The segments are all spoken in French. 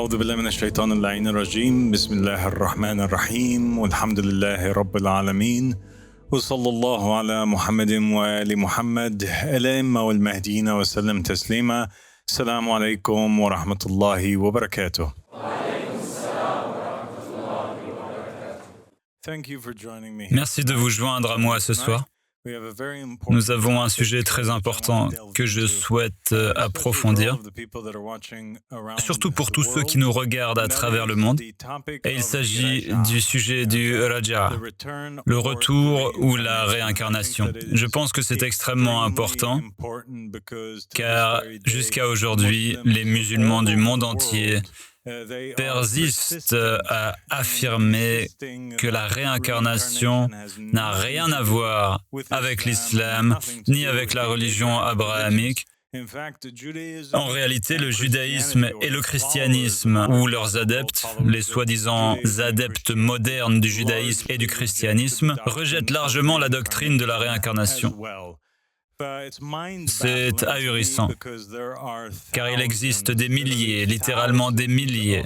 أعوذ بالله من الشيطان اللعين الرجيم بسم الله الرحمن الرحيم والحمد لله رب العالمين وصلى الله على محمد وآل محمد الأئمة والمهديين وسلم تسليما. السلام عليكم ورحمة الله وبركاته. Merci de vous joindre à moi ce soir. Nous avons un sujet très important que je souhaite approfondir, surtout pour tous ceux qui nous regardent à travers le monde. Et il s'agit du sujet du Raja, le retour ou la réincarnation. Je pense que c'est extrêmement important, car jusqu'à aujourd'hui, les musulmans du monde entier persistent à affirmer que la réincarnation n'a rien à voir avec l'islam ni avec la religion abrahamique. En réalité, le judaïsme et le christianisme, ou leurs adeptes, les soi-disant adeptes modernes du judaïsme et du christianisme, rejettent largement la doctrine de la réincarnation. C'est ahurissant, car il existe des milliers, littéralement des milliers,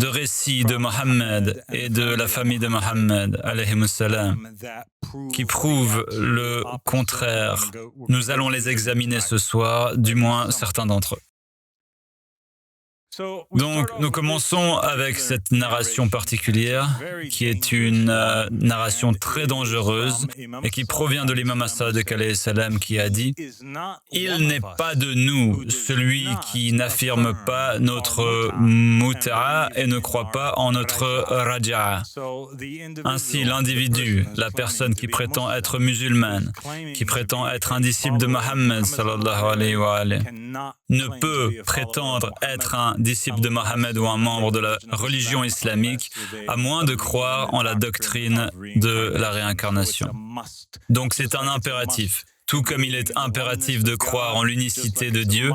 de récits de Mohammed et de la famille de Mohammed, alayhimus salam, qui prouvent le contraire. Nous allons les examiner ce soir, du moins certains d'entre eux. Donc, nous commençons avec cette narration particulière, qui est une narration très dangereuse et qui provient de l'imam as-Sadiq alayhi salam qui a dit « Il n'est pas de nous celui qui n'affirme pas notre muta'a et ne croit pas en notre raja'a. » Ainsi, l'individu, la personne qui prétend être musulmane, qui prétend être un disciple de Mohammed sallallahu alayhi wa alayhi, ne peut prétendre être un disciple de Mohammed ou un membre de la religion islamique, à moins de croire en la doctrine de la réincarnation. Donc c'est un impératif. Tout comme il est impératif de croire en l'unicité de Dieu,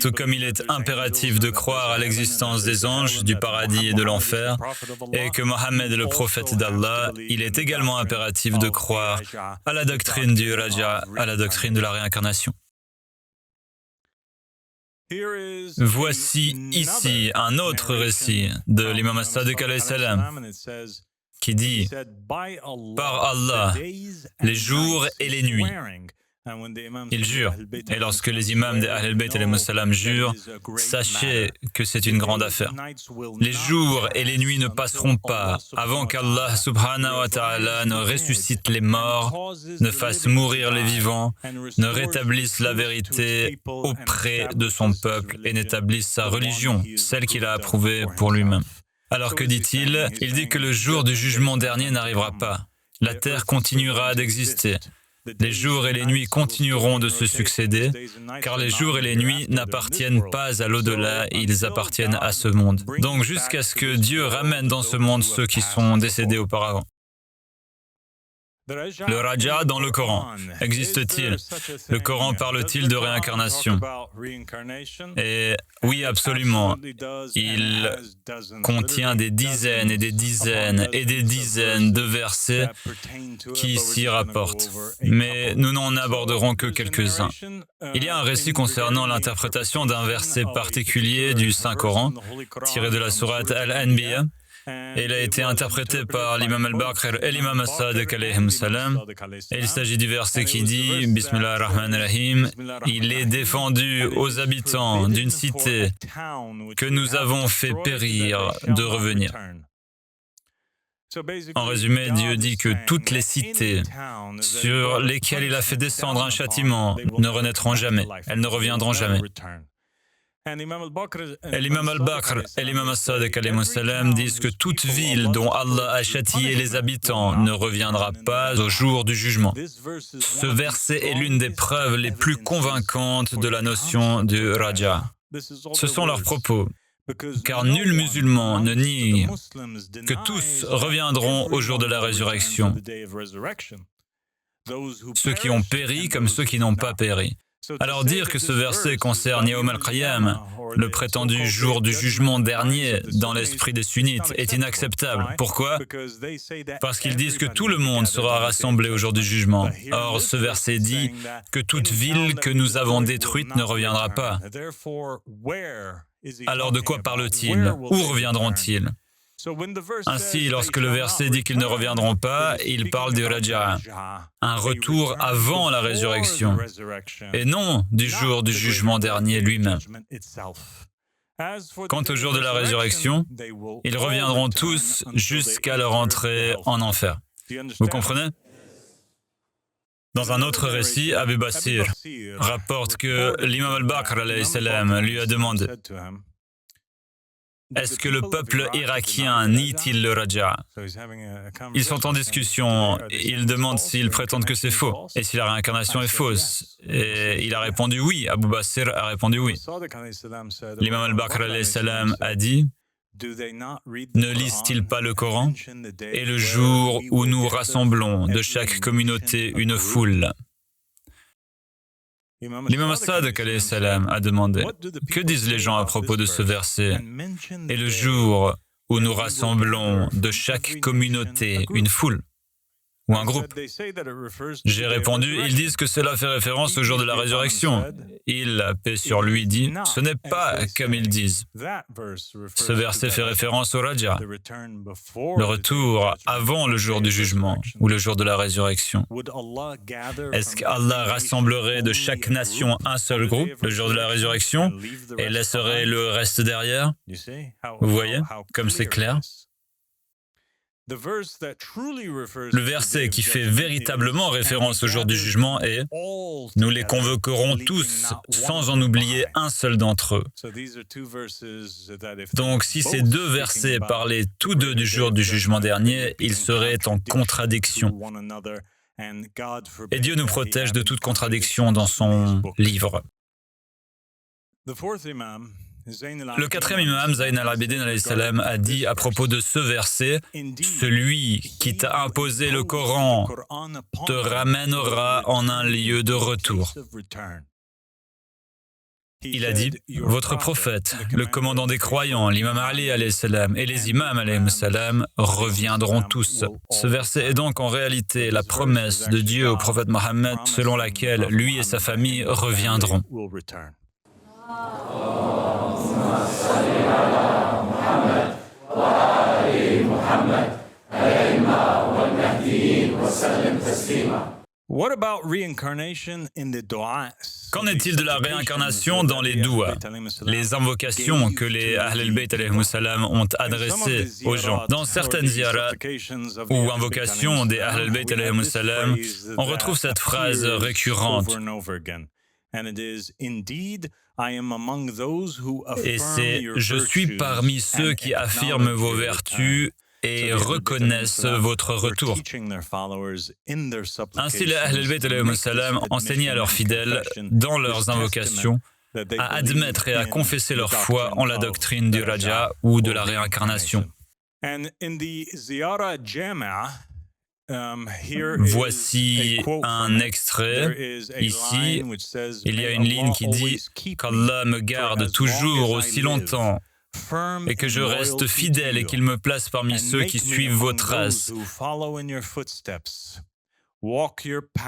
tout comme il est impératif de croire à l'existence des anges, du paradis et de l'enfer, et que Mohammed est le prophète d'Allah, il est également impératif de croire à la doctrine du Raja, à la doctrine de la réincarnation. Voici ici un autre récit de l'imam as-Sadiq alayhi salam qui dit « Par Allah, les jours et les nuits ». Il jure. Et lorsque les imams des Ahl al-Bayt alayhimus salam jurent, sachez que c'est une grande affaire. Les jours et les nuits ne passeront pas avant qu'Allah subhanahu wa ta'ala ne ressuscite les morts, ne fasse mourir les vivants, ne rétablisse la vérité auprès de son peuple et n'établisse sa religion, celle qu'il a approuvée pour lui-même. Alors que dit-il? Il dit que le jour du jugement dernier n'arrivera pas. La terre continuera d'exister. Les jours et les nuits continueront de se succéder, car les jours et les nuits n'appartiennent pas à l'au-delà, ils appartiennent à ce monde. Donc jusqu'à ce que Dieu ramène dans ce monde ceux qui sont décédés auparavant. Le Raja dans le Coran, existe-t-il? Le Coran parle-t-il de réincarnation? Et oui, absolument. Il contient des dizaines et des dizaines et des dizaines de versets qui s'y rapportent. Mais nous n'en aborderons que quelques-uns. Il y a un récit concernant l'interprétation d'un verset particulier du Saint-Coran, tiré de la sourate Al-Anbiya. Et il a été interprété par l'imam al-Baqir et l'imam as-Sadiq alayhim salam. Et il s'agit du verset qui dit, Bismillah ar-Rahman ar-Rahim, « Il est défendu aux habitants d'une cité que nous avons fait périr de revenir. » En résumé, Dieu dit que toutes les cités sur lesquelles il a fait descendre un châtiment ne renaîtront jamais, elles ne reviendront jamais. Et l'imam al-Baqir et l'imam as-Sadiq alayhimus salam disent que toute ville dont Allah a châtié les habitants ne reviendra pas au jour du jugement. Ce verset est l'une des preuves les plus convaincantes de la notion du Raja. Ce sont leurs propos, car nul musulman ne nie que tous reviendront au jour de la résurrection, ceux qui ont péri comme ceux qui n'ont pas péri. Alors dire que ce verset concerne Yawm al-Qiyam, le prétendu jour du jugement dernier dans l'esprit des sunnites, est inacceptable. Pourquoi? Parce qu'ils disent que tout le monde sera rassemblé au jour du jugement. Or, ce verset dit que toute ville que nous avons détruite ne reviendra pas. Alors de quoi parle-t-il? Où reviendront-ils? Ainsi, lorsque le verset dit qu'ils ne reviendront pas, il parle du raja'a, un retour avant la résurrection, et non du jour du jugement dernier lui-même. Quant au jour de la résurrection, ils reviendront tous jusqu'à leur entrée en enfer. Vous comprenez? Dans un autre récit, Abu Basir rapporte que l'imam al-Baqr alayhi salam lui a demandé: est-ce que le peuple irakien nie-t-il le raja? Ils sont en discussion. Il demande s'ils prétendent que c'est faux et si la réincarnation est fausse. Et il a répondu oui. Abu Basir a répondu oui. L'imam al-Baqr alayhi salam a dit: ne lisent-ils pas le Coran? Et le jour où nous rassemblons de chaque communauté une foule. L'imam Sadiq alayhi salam a demandé: que disent les gens à propos de ce verset? Et le jour où nous rassemblons de chaque communauté une foule ou un groupe. J'ai répondu: ils disent que cela fait référence au jour de la résurrection. Il, paix sur lui, dit: ce n'est pas comme ils disent. Ce verset fait référence au raja, le retour avant le jour du jugement ou le jour de la résurrection. Est-ce qu'Allah rassemblerait de chaque nation un seul groupe le jour de la résurrection et laisserait le reste derrière? Vous voyez, comme c'est clair. Le verset qui fait véritablement référence au jour du jugement est: nous les convoquerons tous sans en oublier un seul d'entre eux. Donc si ces deux versets parlaient tous deux du jour du jugement dernier, ils seraient en contradiction. Et Dieu nous protège de toute contradiction dans son livre. Le quatrième imam, Zayn al-Abidin alayhi salam, a dit à propos de ce verset: celui qui t'a imposé le Coran te ramènera en un lieu de retour. Il a dit: votre prophète, le commandant des croyants, l'imam Ali alayhi salam, et les imams alayhi salam reviendront tous. Ce verset est donc en réalité la promesse de Dieu au prophète Mohammed selon laquelle lui et sa famille reviendront. Qu'en est-il de la réincarnation dans les douas, les invocations que les Ahl al-Bayt alayhi salam ont adressées aux gens? Dans certaines ziyarat ou invocations des Ahl al-Bayt alayhi salam, on retrouve cette phrase récurrente. Et c'est « je suis parmi ceux qui affirment vos vertus et reconnaissent votre retour ». Ainsi, les Ahl al-Bayt alayhi salam enseignaient à leurs fidèles, dans leurs invocations, à admettre et à confesser leur foi en la doctrine du raja ou de la réincarnation. Voici un extrait. Ici, il y a une ligne qui dit qu'Allah me garde toujours aussi longtemps et que je reste fidèle et qu'il me place parmi ceux qui suivent vos traces.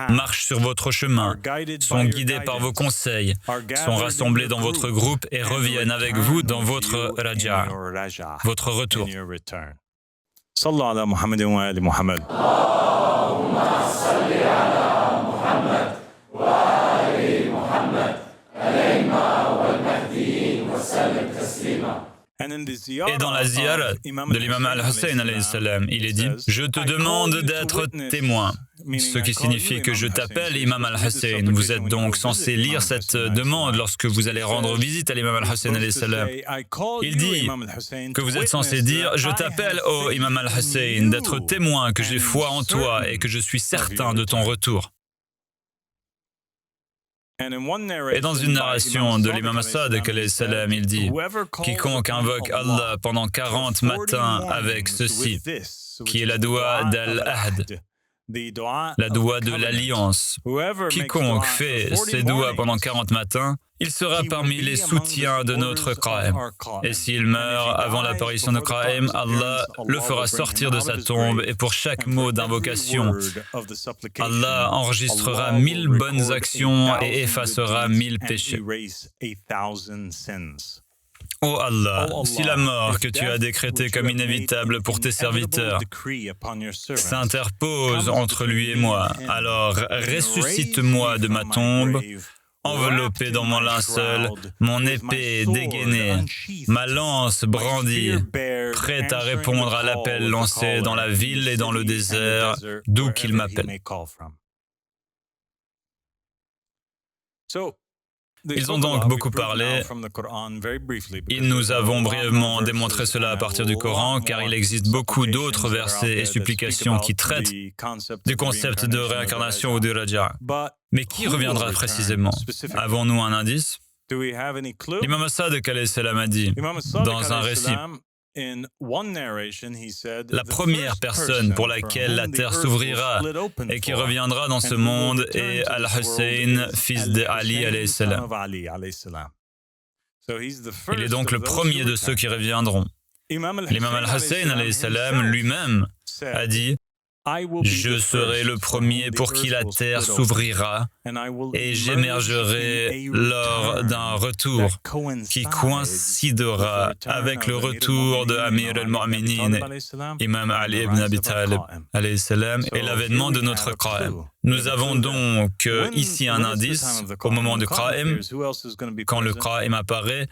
Marchent sur votre chemin, sont guidés par vos conseils, sont rassemblés dans votre groupe et reviennent avec vous dans votre raja, votre retour. صلوا على محمد وآل محمد. اللهم صل على محمد وآل محمد الأئمة والمهديين وسلم تسليما. Et dans la ziyarat de l'imam al-Hussein alayhi salam, il est dit: je te demande d'être témoin. Ce qui signifie que je t'appelle Imam al-Hussein. Vous êtes donc censé lire cette demande lorsque vous allez rendre visite à l'imam al-Hussein alayhi salam. Il dit que vous êtes censé dire: je t'appelle, ô Imam al-Hussein, d'être témoin que j'ai foi en toi et que je suis certain de ton retour. Et dans une narration de l'imam Sadiq alayhi salam, il dit: quiconque invoque Allah pendant 40 matins avec ceci, qui est la doua d'Al-Ahd, la doua de l'alliance. Quiconque fait ces douas pendant 40 matins, il sera parmi les soutiens de notre Qa'im. Et s'il meurt avant l'apparition de Qa'im, Allah le fera sortir de sa tombe et pour chaque mot d'invocation, Allah enregistrera 1000 bonnes actions et effacera 1000 péchés. Ô Allah, si la mort que tu as décrétée comme inévitable pour tes serviteurs s'interpose entre lui et moi, alors ressuscite-moi de ma tombe, enveloppé dans mon linceul, mon épée dégainée, ma lance brandie, prête à répondre à l'appel lancé dans la ville et dans le désert, d'où qu'il m'appelle. Ils ont donc beaucoup parlé et nous avons brièvement démontré cela à partir du Coran, car il existe beaucoup d'autres versets et supplications qui traitent du concept de réincarnation ou de raja'. Mais qui reviendra précisément? Avons-nous un indice? L'imam Sadiq alayhi salam a dit dans un récit: la première personne pour laquelle la terre s'ouvrira et qui reviendra dans ce monde est Al-Hussein, fils de Ali alayhi salam. Il est donc le premier de ceux qui reviendront. L'imam Al-Hussein alayhi salam lui-même a dit: je serai le premier pour qui la terre s'ouvrira et j'émergerai lors d'un retour qui coïncidera avec le retour de Amir al-Mu'minin, Imam Ali ibn Abi Talib alayhi salam, et l'avènement de notre Qa'im. Nous avons donc ici un indice au moment du Qa'im. Quand le Qa'im apparaît,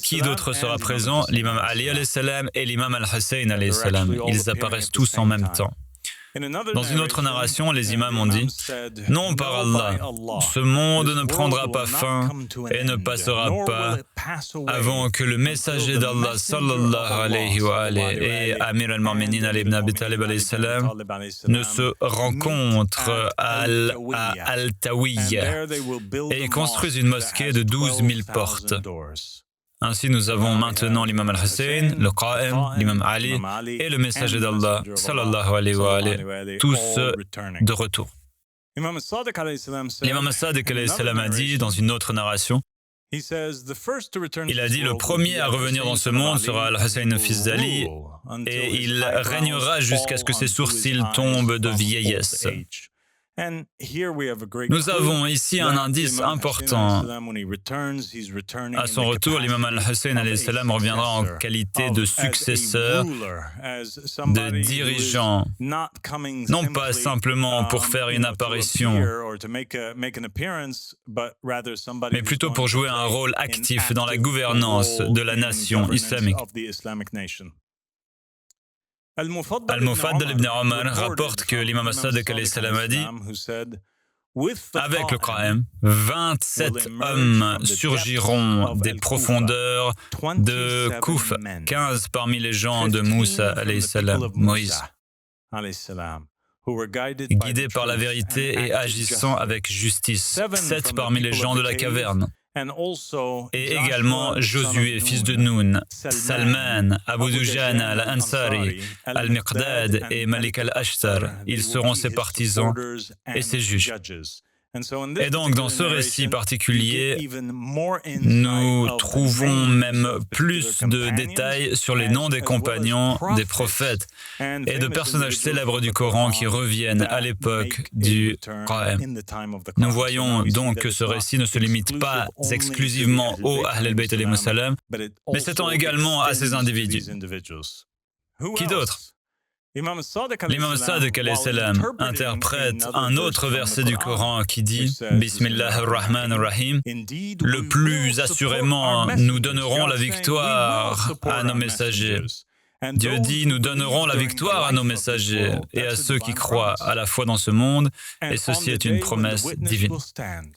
qui d'autre sera présent? L'imam Ali alayhi salam et l'imam al-Hussein alayhi salam. Ils apparaissent tous en même temps. Dans une autre narration, les imams ont dit: non, par Allah, ce monde ne prendra pas fin et ne passera pas avant que le messager d'Allah sallallahu alayhi wa alayhi et Amir al-Mu'minin Ali ibn Abi Talib alayhi salam ne se rencontrent à Al-Tawiyya et construisent une mosquée de 12 000 portes. Ainsi, nous avons maintenant l'imam al-Hussein, le Qa'im, l'imam Ali et le messager d'Allah, sallallahu alayhi wa alayhi, tous de retour. L'imam Sadiq alayhi salam a dit dans une autre narration, il a dit: le premier à revenir dans ce monde sera Al-Hussein, fils d'Ali, et il régnera jusqu'à ce que ses sourcils tombent de vieillesse. Nous avons ici un indice important. À son retour, l'imam al-Hussein alayhi salam reviendra en qualité de successeur, de dirigeant, non pas simplement pour faire une apparition, mais plutôt pour jouer un rôle actif dans la gouvernance de la nation islamique. Al-Mufaddal ibn Omar rapporte que l'imam Sadiq alayhi salam a dit: avec le Qa'im, 27 hommes surgiront des profondeurs de Koufa, 15 parmi les gens de Moussa alayhi salam, Moïse, guidés par la vérité et agissant avec justice, 7 parmi les gens de la caverne, et également Josué, fils de Noun, Salman, Abu Dujana al-Ansari, Al-Miqdad et Malik al-Ashtar. Ils seront ses partisans et ses juges. Et donc, dans ce récit particulier, nous trouvons même plus de détails sur les noms des compagnons, des prophètes et de personnages célèbres du Coran qui reviennent à l'époque du Qa'im. Nous voyons donc que ce récit ne se limite pas exclusivement aux Ahl al-Bayt alayhi salam, mais s'étend également à ces individus. Qui d'autre? L'imam Sadiq alayhi salam interprète un autre verset du Coran qui dit: Bismillah ar-Rahman ar-Rahim, le plus assurément nous donnerons la victoire à nos messagers. Dieu dit: nous donnerons la victoire à nos messagers et à ceux qui croient à la fois dans ce monde, et ceci est une promesse divine.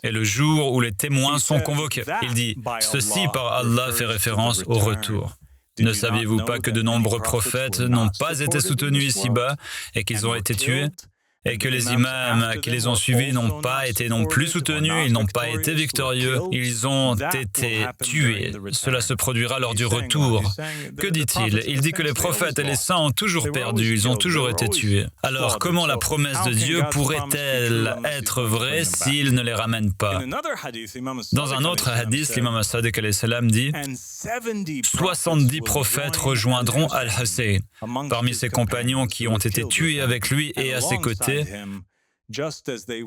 Et le jour où les témoins sont convoqués, il dit: ceci par Allah fait référence au retour. Ne saviez-vous pas que de nombreux prophètes n'ont pas été soutenus ici-bas et qu'ils ont été tués? Et que les imams qui les ont suivis n'ont pas été non plus soutenus, ils n'ont pas été victorieux, ils ont été tués. Cela se produira lors du retour. Que dit-il? Il dit que les prophètes et les saints ont toujours perdu, ils ont toujours été tués. Alors comment la promesse de Dieu pourrait-elle être vraie s'il ne les ramène pas? Dans un autre hadith, l'imam Sadiq alayhi salam dit: 70 prophètes rejoindront Al-Hussein, parmi ses compagnons qui ont été tués avec lui et à ses côtés,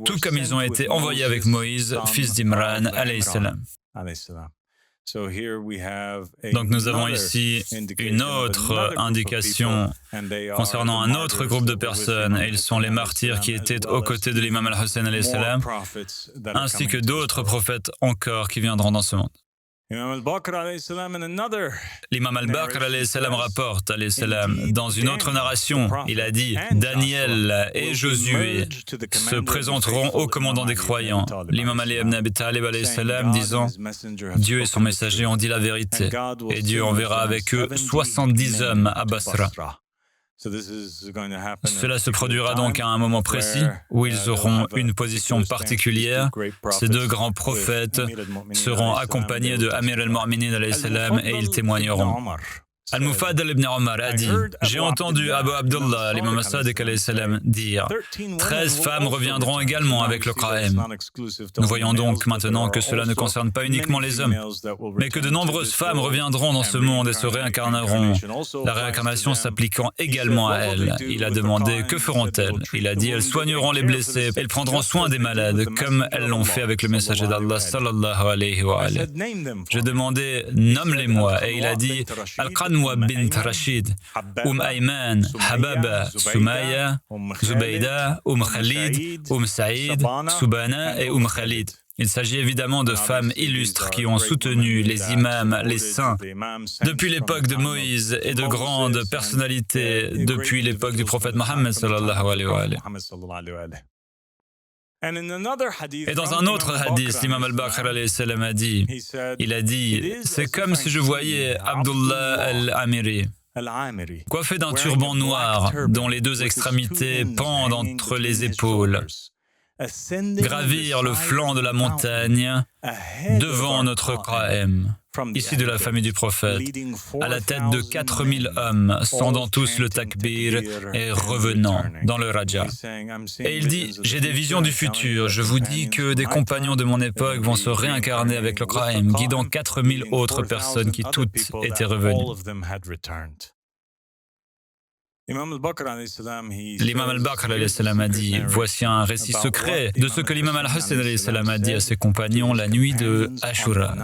tout comme ils ont été envoyés avec Moïse, fils d'Imran, alayhi salam. Donc nous avons ici une autre indication concernant un autre groupe de personnes, et ils sont les martyrs qui étaient aux côtés de l'imam al-Hussein alayhi salam, ainsi que d'autres prophètes encore qui viendront dans ce monde. L'imam al-Baqir alayhi salam rapporte alayhi salam, dans une autre narration, il a dit « Daniel et Josué se présenteront au commandant des croyants ». L'imam Ali ibn Abi Talib alayhi salam disant « Dieu et son messager ont dit la vérité, et Dieu enverra avec eux 70 hommes à Basra ». Cela se produira donc à un moment précis où ils auront une position particulière. Ces deux grands prophètes seront accompagnés de Amir al-Mu'minin alayhi salam et ils témoigneront. Al-Mufaddal ibn Omar a dit « J'ai entendu Abu Abdullah, l'imam as-Sadiq alayhi salam, dire « 13 femmes reviendront également avec le Qa'im ». Nous voyons donc maintenant que cela ne concerne pas uniquement les hommes, mais que de nombreuses femmes reviendront dans ce monde et se réincarneront, la réincarnation s'appliquant également à elles. Il a demandé « Que feront-elles » Il a dit « Elles soigneront les blessés, elles prendront soin des malades, comme elles l'ont fait avec le messager d'Allah sallallahu alayhi wa alayhi. » J'ai demandé « Nomme-les-moi » et il a dit « Al-Qanwa bint Rashid, Ayman, Hababa, Soumaya, Zubayda, Khalid, Saïd, Soubana et Khalid. Il s'agit évidemment de femmes illustres qui ont soutenu les imams, les saints, depuis l'époque de Moïse et de grandes personnalités depuis l'époque du prophète Mohammed sallallahu alayhi wa alayhi. Et dans un autre hadith, l'imam al-Baqir alayhi salam a dit, il a dit, c'est comme si je voyais Abdullah al-Amiri, coiffé d'un turban noir dont les deux extrémités pendent entre les épaules, gravir le flanc de la montagne devant notre Qa'im, issu de la famille du prophète, à la tête de 4000 hommes, scandant tous le takbir et revenant dans le raja. Et il dit, j'ai des visions du futur, je vous dis que des compagnons de mon époque vont se réincarner avec le Qa'im, guidant 4000 autres personnes qui toutes étaient revenues. L'imam al-Baqir alayhi salam a dit, voici un récit secret de ce que l'imam al-Hussein alayhi salam a dit à ses compagnons la nuit de Ashura.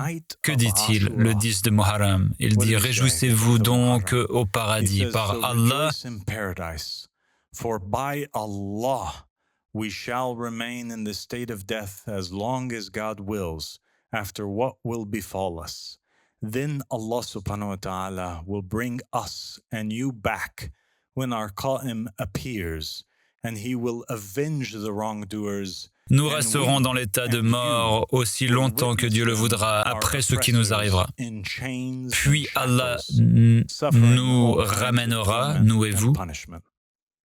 Que dit-il le 10 de Muharram? Il dit, réjouissez-vous donc au paradis par Allah. For by Allah we shall remain in the state of death as long as God wills, after what will befall us. Then Allah subhanahu wa ta'ala will bring us and you back when our Qa'im appears, and he will avenge the wrongdoers. Nous resterons dans l'état de mort aussi longtemps que Dieu le voudra après ce qui nous arrivera. Puis Allah nous ramènera, nous et vous,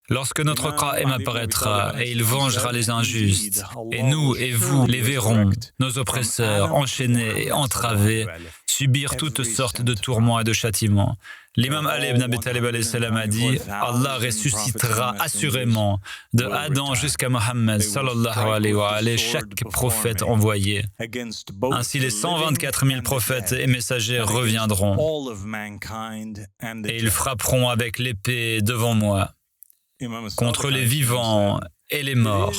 lorsque notre Qa'im apparaîtra et il vengera les injustes, et nous et vous les verrons, nos oppresseurs enchaînés et entravés, subir toutes sortes de tourments et de châtiments. L'imam Ali ibn Abi Talib alayhi salam a dit « Allah ressuscitera assurément de Adam jusqu'à Mohammed sallallahu alayhi wa alayhi chaque prophète envoyé. Ainsi les 124 000 prophètes et messagers reviendront et ils frapperont avec l'épée devant moi contre les vivants et les morts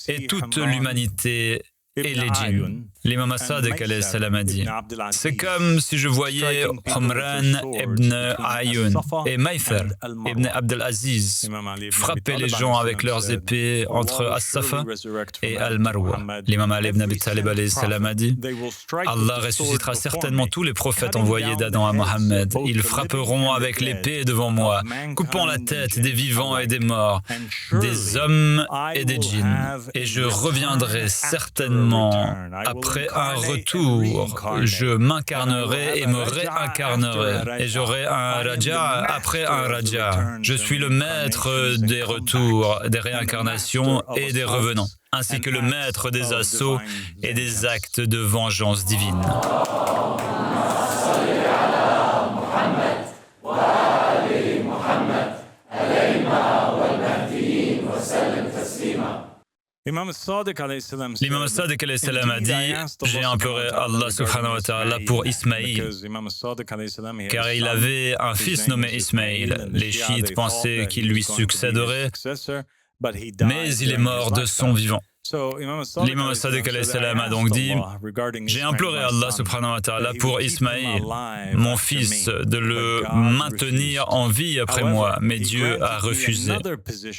et toute l'humanité et les djinns. L'imam as-Sadiq alayhi salam a dit « C'est comme si je voyais Humran ibn Ayun et Maïfer ibn Abdel Aziz frapper les gens avec leurs épées entre As-Safa et Al-Marwa. » L'imam Ali ibn Abi Talib alayhi salam a dit « Allah ressuscitera certainement tous les prophètes envoyés d'Adam à Mohammed. Ils frapperont avec l'épée devant moi, coupant la tête des vivants et des morts, des hommes et des djinns. Et je reviendrai certainement après un retour, je m'incarnerai et me réincarnerai, et j'aurai un raja après un raja. Je suis le maître des retours, des réincarnations et des revenants, ainsi que le maître des assauts et des actes de vengeance divine. L'imam as-Sadiq alayhi salam a dit « J'ai imploré Allah subhanahu wa ta'ala pour Ismaïl, car il avait un fils nommé Ismaïl. Les chiites pensaient qu'il lui succéderait, mais il est mort de son vivant. L'imam Sadiq alayhi salam a donc dit « J'ai imploré Allah subhanahu wa ta'ala pour Ismaïl, mon fils, de le maintenir en vie après moi, mais Dieu a refusé.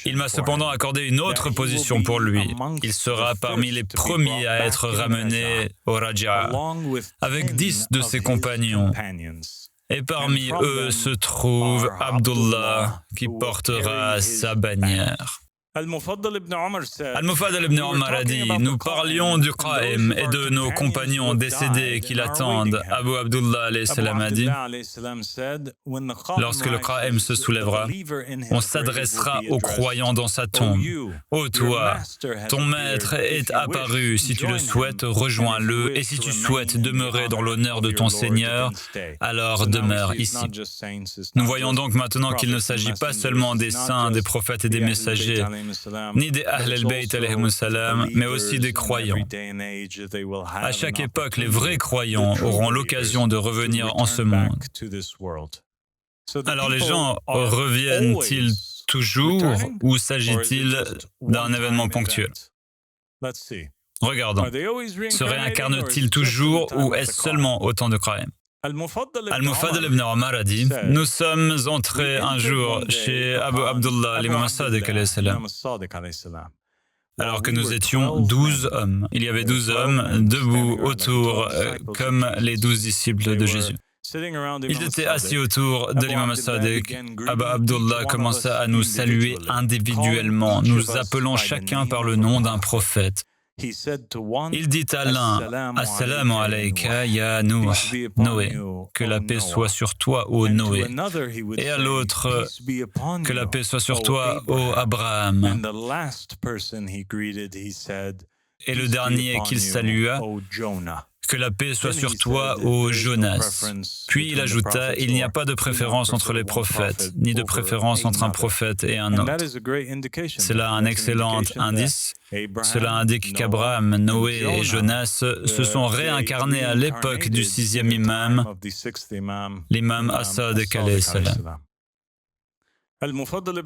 Il m'a cependant accordé une autre position pour lui. Il sera parmi les premiers à être ramené au Raja'a, avec 10 de ses compagnons. Et parmi eux se trouve Abdullah, qui portera sa bannière. » Al-Mufaddal ibn Omar a dit « Nous parlions du Qa'im et de nos compagnons décédés qui l'attendent. » Abu Abdullah alayhi salam a dit « Lorsque le Qa'im se soulèvera, on s'adressera aux croyants dans sa tombe. Ô toi, ton maître est apparu. Si tu le souhaites, rejoins-le. Et si tu souhaites demeurer dans l'honneur de ton Seigneur, alors demeure ici. » Nous voyons donc maintenant qu'il ne s'agit pas seulement des saints, des prophètes et des messagers, ni des Ahl al-Bayt alayhimus salam, mais aussi des croyants. À chaque époque, les vrais croyants auront l'occasion de revenir en ce monde. Alors les gens reviennent-ils toujours ou s'agit-il d'un événement ponctuel? Regardons. Se réincarne-t-il toujours ou est-ce seulement au temps de Qa'im? Al-Mufaddal ibn Omar a dit « Nous sommes entrés un jour chez Abu Abdullah, l'imam Sadiq alayhi salam, alors que nous étions 12 hommes. Il y avait 12 hommes debout autour, comme les 12 disciples de Jésus. Ils étaient assis autour de l'imam Sadiq. Abu Abdullah commença à nous saluer individuellement, nous appelant chacun par le nom d'un prophète. Il dit à l'un « Assalamu alayka ya Nuh, Noé, que la paix soit sur toi, ô Noé. » Et à l'autre « Que la paix soit sur toi, ô Abraham. » Et le dernier qu'il salua « Que la paix soit sur toi, ô Jonas. » Puis il ajouta « Il n'y a pas de préférence entre les prophètes, ni de préférence entre un prophète et un autre. » C'est là un excellent indice. Cela indique qu'Abraham, Noé et Jonas se sont réincarnés à l'époque du 6e imam, l'imam As-Sadiq alayhi salam. Al-Mufaddal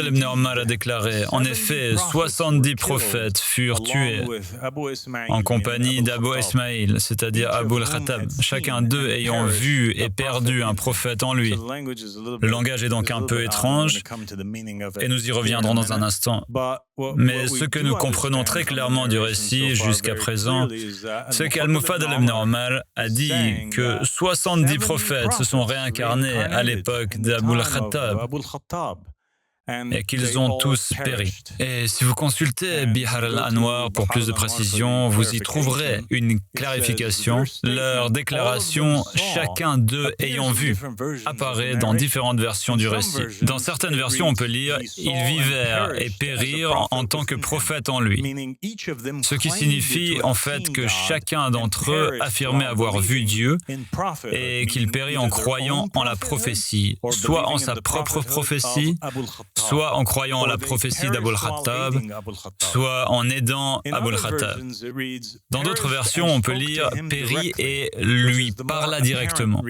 ibn Omar a déclaré « En effet, 70 prophètes furent tués en compagnie d'Abu Ismaïl, c'est-à-dire Abu al-Khattab, chacun d'eux ayant vu et perdu un prophète en lui. » Le langage est donc un peu étrange et nous y reviendrons dans un instant. Mais ce que nous comprenons très clairement du récit jusqu'à présent, c'est qu'Al-Mufaddal ibn Omar a dit que 70 prophètes se sont réincarnés à l'époque d'Abu al-Khattab et qu'ils ont tous péri. Et si vous consultez Bihar al-Anwar pour plus de précision, vous y trouverez une clarification. Leur déclaration, chacun d'eux ayant vu, apparaît dans différentes versions du récit. Dans certaines versions, on peut lire « Ils vivèrent et périrent en tant que prophètes en lui », ce qui signifie en fait que chacun d'entre eux affirmait avoir vu Dieu et qu'il périt en croyant en la prophétie, soit en sa propre prophétie, soit en croyant en la prophétie d'Abu al-Khattab, soit en aidant Abu al-Khattab. Dans d'autres versions, on peut lire « périt et lui parla directement »,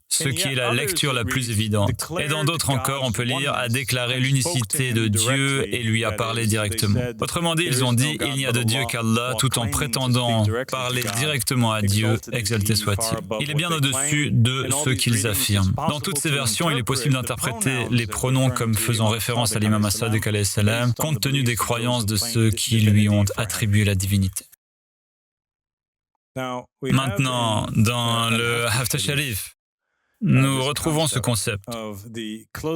ce qui est la lecture la plus évidente. Et dans d'autres encore, on peut lire « a déclaré l'unicité de Dieu et lui a parlé directement ». Autrement dit, ils ont dit « il n'y a de Dieu qu'Allah » tout en prétendant parler directement à Dieu, exalté soit-il. Il est bien au-dessus de ce qu'ils affirment. Dans toutes ces versions, il est possible d'interpréter les pronoms comme faisant référence à l'imam As-Sadiq alayhi salam, compte tenu des croyances de ceux qui lui ont attribué la divinité. Maintenant, dans le Haftar Sharif, nous retrouvons ce concept,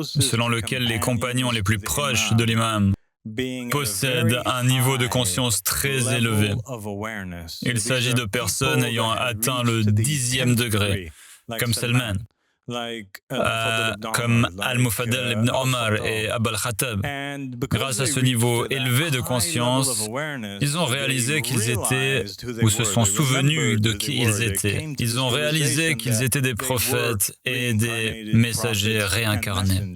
selon lequel les compagnons les plus proches de l'imam possèdent un niveau de conscience très élevé. Il s'agit de personnes ayant atteint le 10e degré, comme Salman, comme Al-Mufaddal ibn Omar et Abu al-Khattab. Grâce à ce niveau élevé de conscience, ils ont réalisé qu'ils étaient, ou se sont souvenus de qui ils étaient. Ils ont réalisé qu'ils étaient des prophètes et des messagers réincarnés.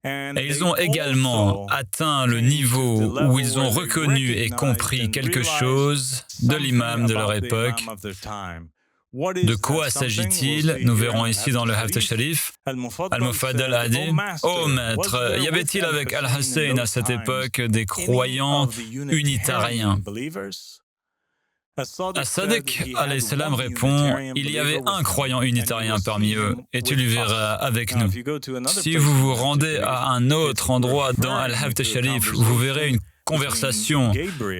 Et ils ont également atteint le niveau où ils ont reconnu et compris quelque chose de l'imam de leur époque, De quoi s'agit-il? Nous verrons ici dans le Haft Sharif. Al-Mufaddal a dit « Ô maître, y avait-il avec Al-Hussein à cette époque des croyants unitariens ?» As-Sadiq alayhi salam répond « Il y avait un croyant unitarien parmi eux, et tu le verras avec nous. » Si vous vous rendez à un autre endroit dans Al-Haft Sharif, vous verrez une conversation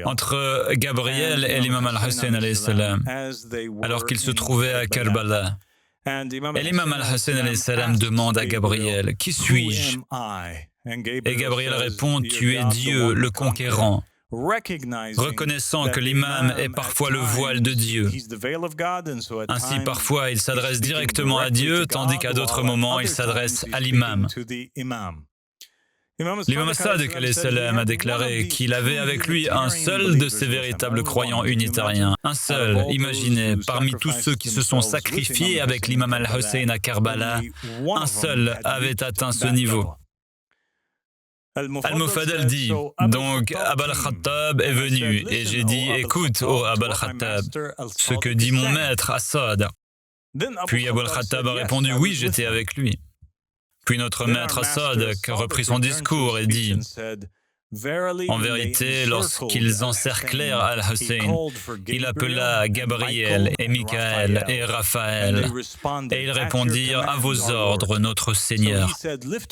entre Gabriel et l'imam al-Hussein alayhi salam, alors qu'il se trouvait à Karbala. Et l'imam al-Hussein alayhi salam demande à Gabriel « Qui suis-je » Et Gabriel répond « Tu es Dieu, le conquérant ». Reconnaissant que l'imam est parfois le voile de Dieu. Ainsi, parfois, il s'adresse directement à Dieu, tandis qu'à d'autres moments, il s'adresse à l'imam. L'imam Sadiq alayhi salam a déclaré qu'il avait avec lui un seul de ces véritables croyants unitariens. Un seul, imaginez, parmi tous ceux qui se sont sacrifiés avec l'imam al-Hussein à Karbala, un seul avait atteint ce niveau. Al-Mufaddal dit, donc Abul Khattab est venu et j'ai dit, écoute, ô Abul Khattab, ce que dit mon maître Assad. Puis Abul Khattab a répondu, oui, j'étais avec lui. Puis notre maître Assad a repris son discours et dit, en vérité, lorsqu'ils encerclèrent Al-Hussein, il appela Gabriel et Michaël et Raphaël, et ils répondirent « À vos ordres, notre Seigneur ».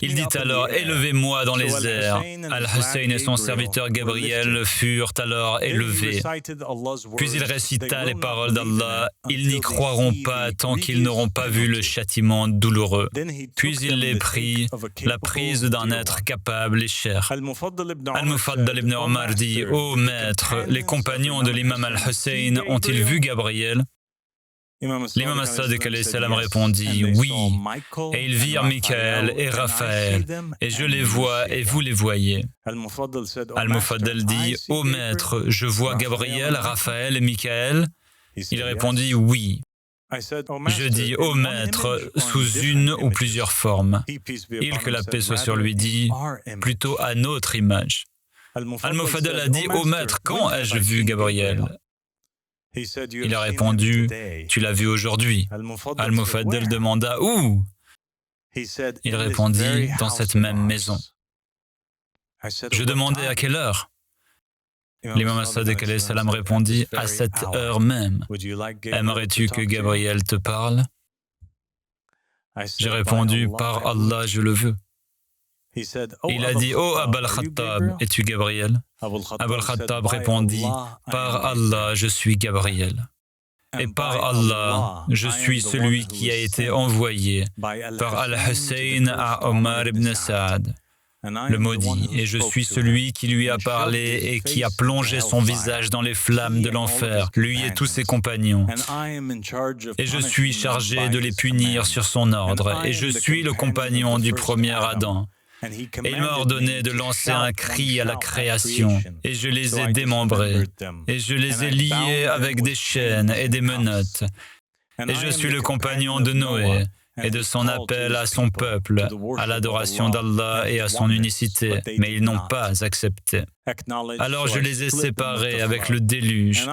Il dit alors « Élevez-moi dans les airs ». Al-Hussein et son serviteur Gabriel furent alors élevés. Puis il récita les paroles d'Allah « Ils n'y croiront pas tant qu'ils n'auront pas vu le châtiment douloureux ». Puis il les prit, la prise d'un être capable et cher. Al-Mufaddal ibn Omar dit « Ô maître, les compagnons de l'imam al-Hussein ont-ils vu Gabriel ?» L'imam as-Sadiq alayhi salam répondit « Oui, et ils virent Michaël et Raphaël, et je les vois et vous les voyez. » Al-Mufaddal dit « Ô maître, je vois Gabriel, Raphaël et Michaël ?» Il répondit « Oui. » Je dis « Ô maître, sous une ou plusieurs formes. » Il, que la paix soit sur lui, dit « Plutôt à notre image. » Al-Mufaddal a dit « Ô maître, quand ai-je vu Gabriel ?» Il a répondu « Tu l'as vu aujourd'hui. » Al-Mufaddal demanda « Où ?» Il répondit « Dans cette même maison. » Je demandai à quelle heure. L'imam as-Sadiq alayhi salam répondit « À cette heure même. Aimerais-tu que Gabriel te parle ?» J'ai répondu « Par Allah, je le veux. » Il a dit « Oh Abul Khattab, es-tu Gabriel ?» Abul Khattab répondit « Par Allah, je suis Gabriel. Et par Allah, je suis celui qui a été envoyé par Al-Hussein à Omar ibn Saad, le maudit, et je suis celui qui lui a parlé et qui a plongé son visage dans les flammes de l'enfer, lui et tous ses compagnons. Et je suis chargé de les punir sur son ordre, et je suis le compagnon du premier Adam. Et il m'a ordonné de lancer un cri à la création, et je les ai démembrés, et je les ai liés avec des chaînes et des menottes. Et je suis le compagnon de Noé, et de son appel à son peuple, à l'adoration d'Allah et à son unicité, mais ils n'ont pas accepté. Alors je les ai séparés avec le déluge,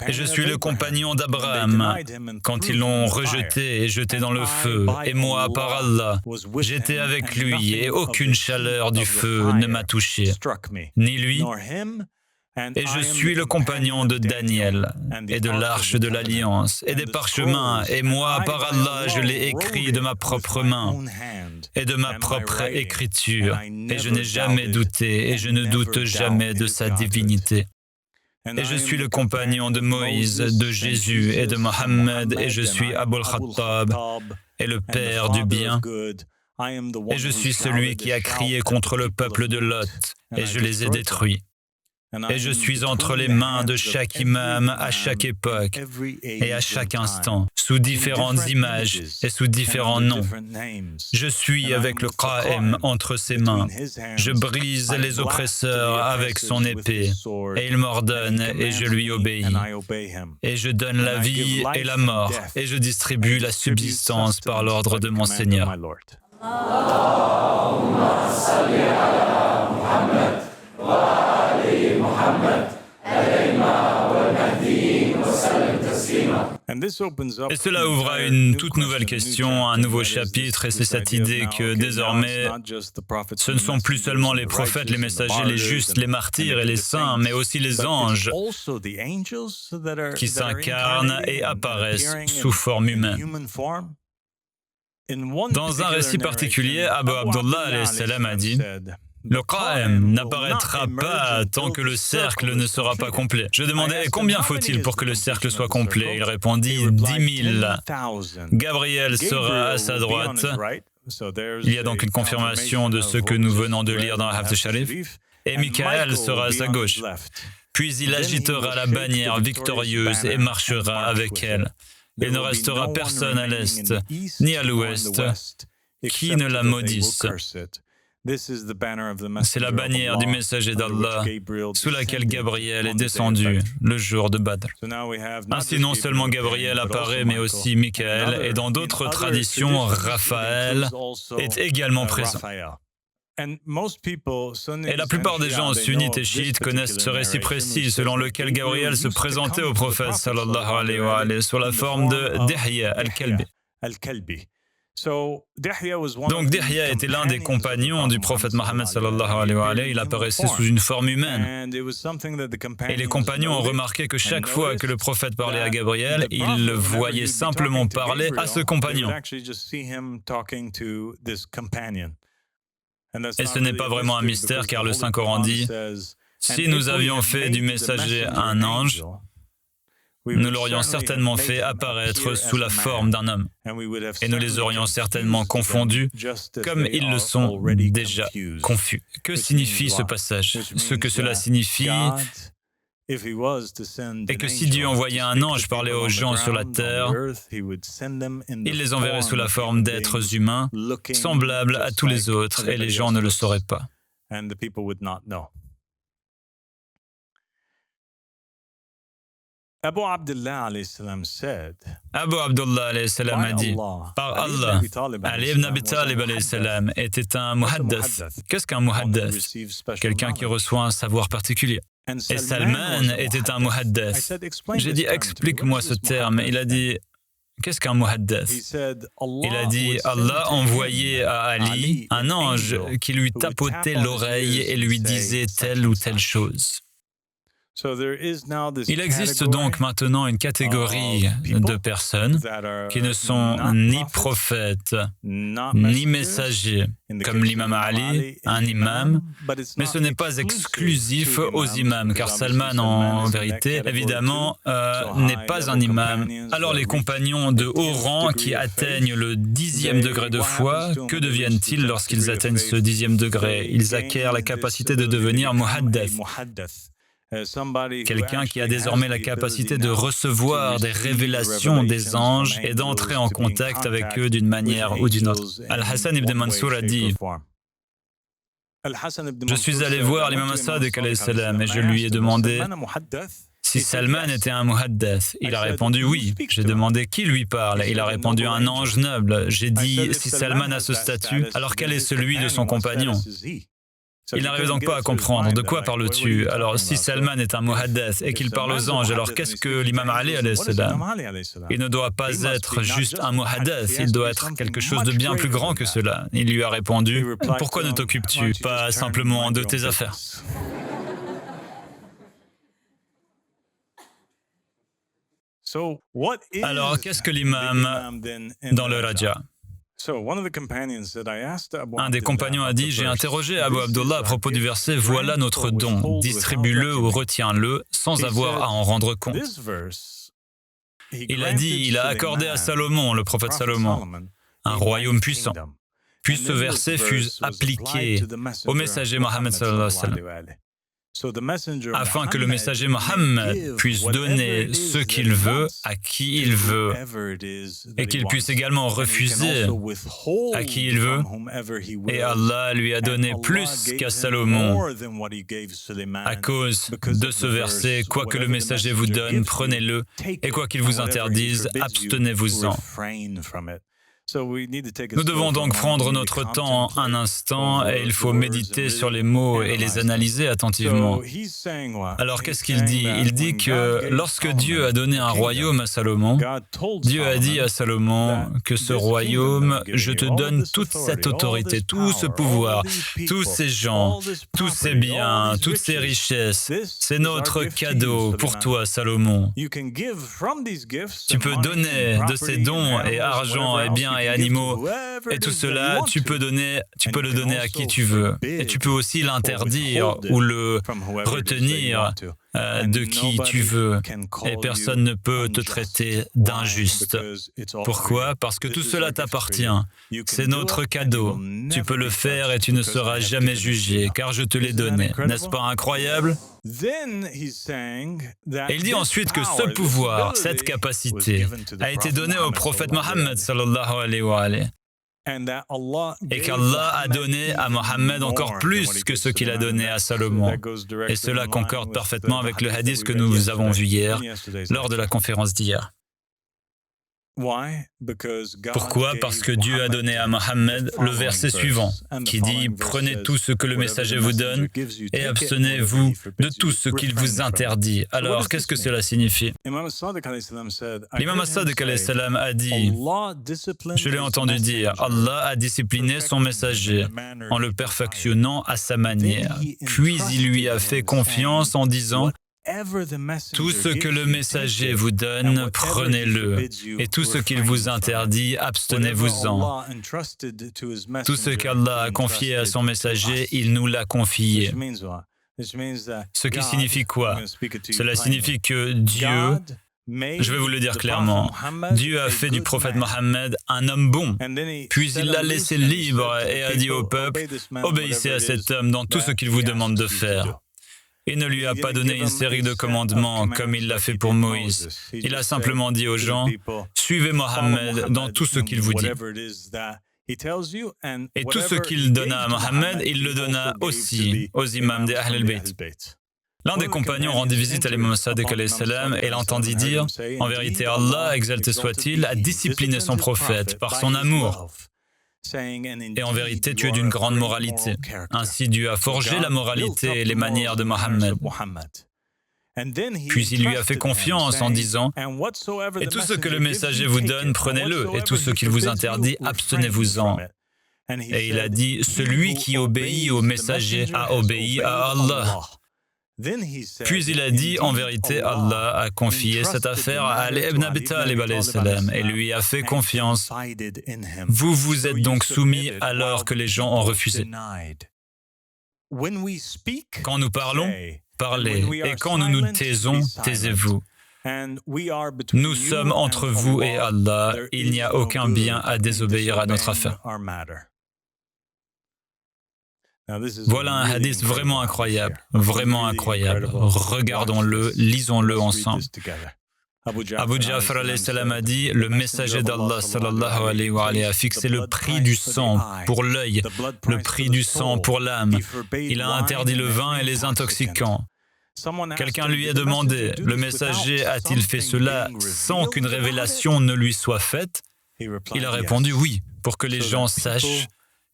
et je suis le compagnon d'Abraham quand ils l'ont rejeté et jeté dans le feu, et moi, par Allah, j'étais avec lui, et aucune chaleur du feu ne m'a touché, ni lui, et je suis le compagnon de Daniel et de l'arche de l'Alliance et des parchemins, et moi, par Allah, je l'ai écrit de ma propre main et de ma propre écriture, et je n'ai jamais douté et je ne doute jamais de sa divinité. Et je suis le compagnon de Moïse, de Jésus et de Mohammed, et je suis Abul Khattab et le père du bien. Et je suis celui qui a crié contre le peuple de Lot, et je les ai détruits. Et je suis entre les mains de chaque imam à chaque époque et à chaque instant, sous différentes images et sous différents noms. Je suis avec le Qa'im entre ses mains. Je brise les oppresseurs avec son épée, et il m'ordonne et je lui obéis. Et je donne la vie et la mort, et je distribue la subsistance par l'ordre de mon Seigneur. Et cela ouvre à une toute nouvelle question, un nouveau chapitre, et c'est cette idée que désormais, ce ne sont plus seulement les prophètes, les messagers, les justes, les martyrs et les saints, mais aussi les anges qui s'incarnent et apparaissent sous forme humaine. Dans un récit particulier, Abu Abdullah alayhi salam a dit: le Qa'im n'apparaîtra pas tant que le cercle ne sera pas complet. Je demandais combien faut-il pour que le cercle soit complet. Il répondit 10 000. Gabriel sera à sa droite. Il y a donc une confirmation de ce que nous venons de lire dans la Hafs Sharif. Et Michael sera à sa gauche. Puis il agitera la bannière victorieuse et marchera avec elle. Il ne restera personne à l'est ni à l'ouest qui ne la maudisse. C'est la bannière du messager d'Allah sous laquelle Gabriel est descendu le jour de Badr. Ainsi, non seulement Gabriel apparaît, mais aussi Michael, et dans d'autres traditions, Raphaël est également présent. Et la plupart des gens sunnites et chiites connaissent ce récit précis selon lequel Gabriel se présentait au prophète sallallahu alayhi wa alayhi sous la forme de Dihya al-Kalbi. Donc Dihya était l'un des compagnons du prophète Mohammed sallallahu alayhi wa alayhi. Il apparaissait sous une forme humaine. Et les compagnons ont remarqué que chaque fois que le prophète parlait à Gabriel, il le voyait simplement parler à ce compagnon. Et ce n'est pas vraiment un mystère, car le Saint-Coran dit: si nous avions fait du messager un ange, nous l'aurions certainement fait apparaître sous la forme d'un homme. Et nous les aurions certainement confondus, comme ils le sont déjà confus. Que signifie ce passage? Ce que cela signifie est que si Dieu envoyait un ange parler aux gens sur la terre, il les enverrait sous la forme d'êtres humains, semblables à tous les autres, et les gens ne le sauraient pas. Abu Abdullah alayhi salam a dit: par Allah, Ali ibn Abi Talib alayhi salam était un muhaddath. Qu'est-ce qu'un muhaddath? Quelqu'un qui reçoit un savoir particulier. Et Salman était un muhaddath. J'ai dit: explique-moi ce terme. Il a dit: qu'est-ce qu'un muhaddath? Il a dit: Allah envoyait à Ali un ange qui lui tapotait l'oreille et lui disait telle ou telle chose. Il existe donc maintenant une catégorie de personnes qui ne sont ni prophètes, ni messagers, comme l'imam Ali, un imam, mais ce n'est pas exclusif aux imams, car Salman, en vérité, évidemment, n'est pas un imam. Alors les compagnons de haut rang qui atteignent le 10e degré de foi, que deviennent-ils lorsqu'ils atteignent ce 10e degré? Ils acquièrent la capacité de devenir muhaddath. Quelqu'un qui a désormais la capacité de recevoir des révélations des anges et d'entrer en contact avec eux d'une manière ou d'une autre. Al-Hassan ibn Mansour a dit: je suis allé voir l'imam As-Sadiq alayhi salam et je lui ai demandé si Salman était un muhaddath. Il a répondu oui. J'ai demandé qui lui parle. Il a répondu un ange noble. J'ai dit: si Salman a ce statut, alors quel est celui de son compagnon? Il n'arrive donc pas à comprendre. De quoi parles-tu? Alors, si Salman est un muhaddath et qu'il parle aux anges, alors qu'est-ce que l'imam Ali alayhi salam? Il ne doit pas être juste un muhaddath, il doit être quelque chose de bien plus grand que cela. Il lui a répondu: pourquoi ne t'occupes-tu pas simplement de tes affaires? Alors, qu'est-ce que l'imam dans le Raja? Un des compagnons a dit: j'ai interrogé Abu Abdullah à propos du verset « Voilà notre don, distribue-le ou retiens-le sans avoir à en rendre compte ». Il a dit: il a accordé à Salomon, le prophète Salomon, un royaume puissant. Puis ce verset fut appliqué au messager Mohammed sallallahu alayhi wa sallam, afin que le messager Mohammed puisse donner ce qu'il veut à qui il veut et qu'il puisse également refuser à qui il veut. Et Allah lui a donné plus qu'à Salomon. À cause de ce verset, quoi que le messager vous donne, prenez-le, et quoi qu'il vous interdise, abstenez-vous-en. Nous devons donc prendre notre temps un instant et il faut méditer sur les mots et les analyser attentivement. Alors qu'est-ce qu'il dit? Il dit que lorsque Dieu a donné un royaume à Salomon, Dieu a dit à Salomon que ce royaume, je te donne toute cette autorité, tout ce pouvoir, tous ces gens, tous ces biens, toutes ces richesses. C'est notre cadeau pour toi, Salomon. Tu peux donner de ces dons et argent et biens et animaux et tout cela, tu peux le donner à qui tu veux. Et tu peux aussi l'interdire ou le retenir de qui tu veux. Et personne ne peut te traiter d'injuste. Pourquoi? Parce que tout cela t'appartient. C'est notre cadeau. Tu peux le faire et tu ne seras jamais jugé, car je te l'ai donné. N'est-ce pas incroyable? Et il dit ensuite que ce pouvoir, cette capacité, a été donné au prophète Mohammed sallallahu alayhi wa alayhi. Et qu'Allah a donné à Mohammed encore plus que ce qu'il a donné à Salomon. Et cela concorde parfaitement avec le hadith que nous avons vu hier, lors de la conférence d'hier. Pourquoi? Parce que Dieu a donné à Mohammed le verset suivant, qui dit « Prenez tout ce que le messager vous donne et abstenez-vous de tout ce qu'il vous interdit. » Alors, qu'est-ce que cela signifie? L'imam as-Sadiq alayhi salam a dit, je l'ai entendu dire, Allah a discipliné son messager en le perfectionnant à sa manière. Puis il lui a fait confiance en disant, tout ce que le messager vous donne, prenez-le, et tout ce qu'il vous interdit, abstenez-vous-en. Tout ce qu'Allah a confié à son messager, il nous l'a confié. Ce qui signifie quoi? Cela signifie que Dieu, je vais vous le dire clairement, Dieu a fait du prophète Mohammed un homme bon, puis il l'a laissé libre et a dit au peuple, obéissez à cet homme dans tout ce qu'il vous demande de faire. Il ne lui a pas donné une série de commandements comme il l'a fait pour Moïse. Il a simplement dit aux gens, suivez Mohammed dans tout ce qu'il vous dit. Et tout ce qu'il donna à Mohammed, il le donna aussi aux imams des Ahl al-Bayt. L'un des compagnons rendit visite à l'imam as-Sadiq alayhi salam et l'entendit dire, en vérité Allah, exalté soit-il, a discipliné son prophète par son amour. Et en vérité, tu es d'une grande moralité. Ainsi, Dieu a forgé la moralité et les manières de Mohammed. Puis il lui a fait confiance en disant, « Et tout ce que le messager vous donne, prenez-le, et tout ce qu'il vous interdit, abstenez-vous-en. » Et il a dit, « Celui qui obéit au messager a obéi à Allah. » Puis il a dit, en vérité, Allah a confié cette affaire à Ali ibn Abi Talib alayhi salam et lui a fait confiance. Vous vous êtes donc soumis alors que les gens ont refusé. Quand nous parlons, parlez, et quand nous nous taisons, taisez-vous. Nous sommes entre vous et Allah, il n'y a aucun bien à désobéir à notre affaire. Voilà un hadith vraiment incroyable, vraiment incroyable. Regardons-le, lisons-le ensemble. Abu Ja'far alayhi salam a dit, le messager d'Allah sallallahu alayhi wa alayhi a fixé le prix du sang pour l'œil, le prix du sang pour l'âme. Il a interdit le vin et les intoxicants. Quelqu'un lui a demandé, le messager a-t-il fait cela sans qu'une révélation ne lui soit faite? Il a répondu oui, pour que les gens sachent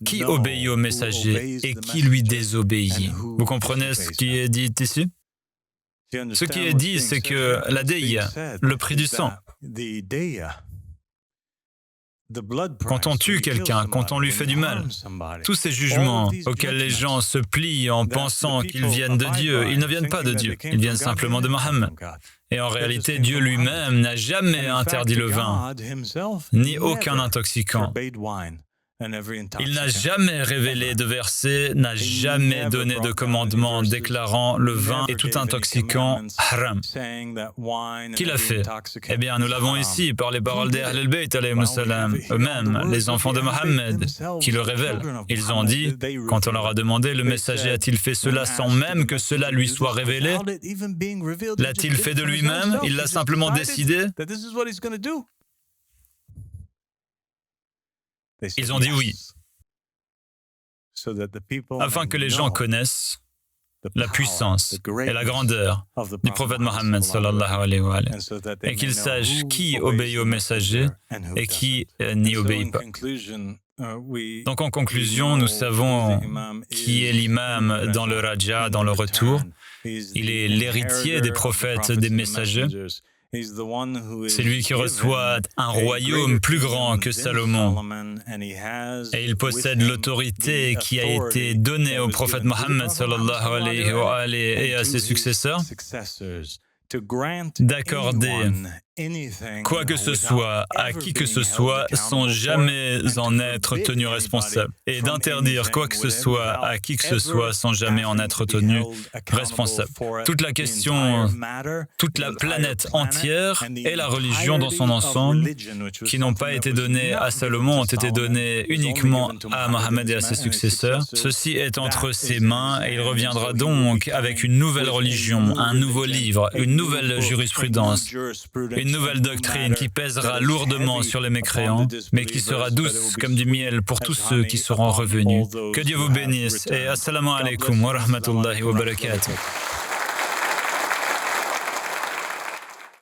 qui obéit au messager et qui lui désobéit. Vous comprenez ce qui est dit ici? Ce qui est dit, c'est que la diyya, le prix du sang, quand on tue quelqu'un, quand on lui fait du mal, tous ces jugements auxquels les gens se plient en pensant qu'ils viennent de Dieu, ils ne viennent pas de Dieu, ils viennent simplement de Mohammed. Et en réalité, Dieu lui-même n'a jamais interdit le vin, ni aucun intoxicant. Il n'a jamais révélé de verset, n'a jamais donné de commandement déclarant le vin et tout intoxicant haram. Qui l'a fait? Eh bien, nous l'avons ici par les paroles des Ahl al-Bayt alayhimu salam, eux-mêmes, les enfants de Mohammed, qui le révèlent. Ils ont dit, quand on leur a demandé, le messager a-t-il fait cela sans même que cela lui soit révélé? L'a-t-il fait de lui-même? Il l'a simplement décidé? Ils ont dit oui, afin que les gens connaissent la puissance et la grandeur du prophète Mohammed sallallahu alayhi wa alayhi, et qu'ils sachent qui obéit au messager et qui n'y obéit pas. Donc en conclusion, nous savons qui est l'imam dans le Raja, dans le retour. Il est l'héritier des prophètes, des messagers. C'est lui qui reçoit un royaume plus grand que Salomon. Et il possède l'autorité qui a été donnée au prophète Mohammed sallallahu alayhi wa alayhi et à ses successeurs d'accorder quoi que ce soit à qui que ce soit sans jamais en être tenu responsable, et d'interdire quoi que ce soit à qui que ce soit sans jamais en être tenu responsable. Toute la question, toute la planète entière et la religion dans son ensemble, qui n'ont pas été données à Salomon, ont été données uniquement à Mohammed et à ses successeurs. Ceci est entre ses mains et il reviendra donc avec une nouvelle religion, un nouveau livre, une nouvelle jurisprudence, une nouvelle doctrine qui pèsera lourdement sur les mécréants, mais qui sera douce comme du miel pour tous ceux qui seront revenus. Que Dieu vous bénisse et assalamu alaikum wa rahmatullahi wa barakatuh.